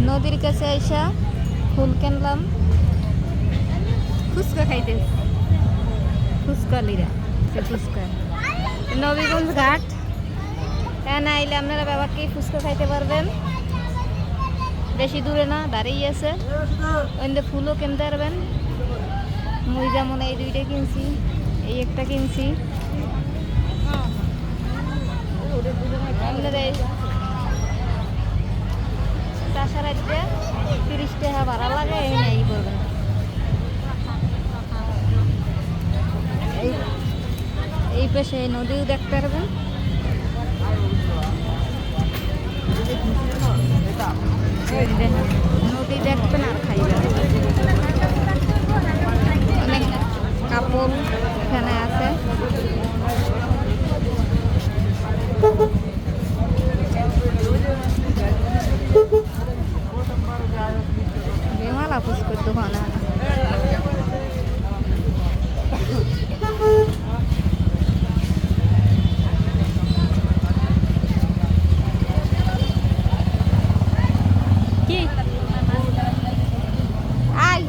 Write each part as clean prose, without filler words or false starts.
নদীর কাছে আইসা ফুল কিনলাম, ফুচকা খাইতে। ফুচকা লিরা ফুচকা নবীগঞ্জ ঘাট এখানে আইলে আপনারা বাবাকে ফুচকা খাইতে পারবেন। বেশি দূরে না, দাঁড়িয়ে আছে। ওইদিকে ফুলও কিনতে পারবেন। মুই যেমন এই দুইটা কিনছি, এই একটা কিনছি। চাষার একটা 30 টাকা ভাড়া লাগে, এই করবেন। এই পাশে নদীও দেখতে পারবেন। নদী দেখবেন আর খাইবেন। অনেক কাপড় এখানে আছে। বেমালা পুষ্কর দোকান কি আই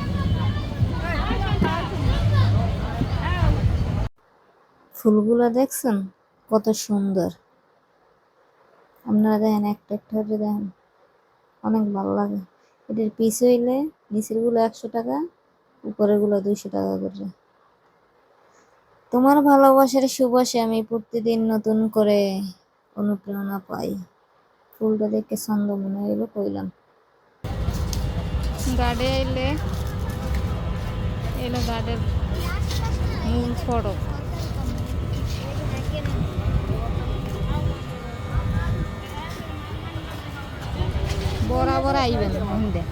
ফুলগুলো দেখছেন কত সুন্দর। আপনারা দেখেন, একটা একটা দেখেন, অনেক ভালো লাগে। এটার পিস হইলে নিচের গুলো 100 টাকা, উপরের গুলো 200 টাকা করে। তোমার ভালোবাসার সুবাসে আমি প্রতিদিন নতুন করে অনুপ্রেরণা পাই। ফুলটা দেখে ছন্দ মনে হইলো কইলাম। গাড়ি আইলে এলো গাড়ির মূল ফটক। বরাবর আইবেন মহিন্দে।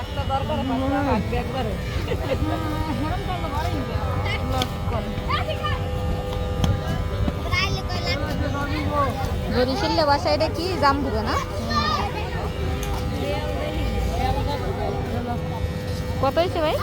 একটা দরকার একবারে বরিশালে বাসা। এটা কি জামবুকে না? কত হয়েছে ভাই?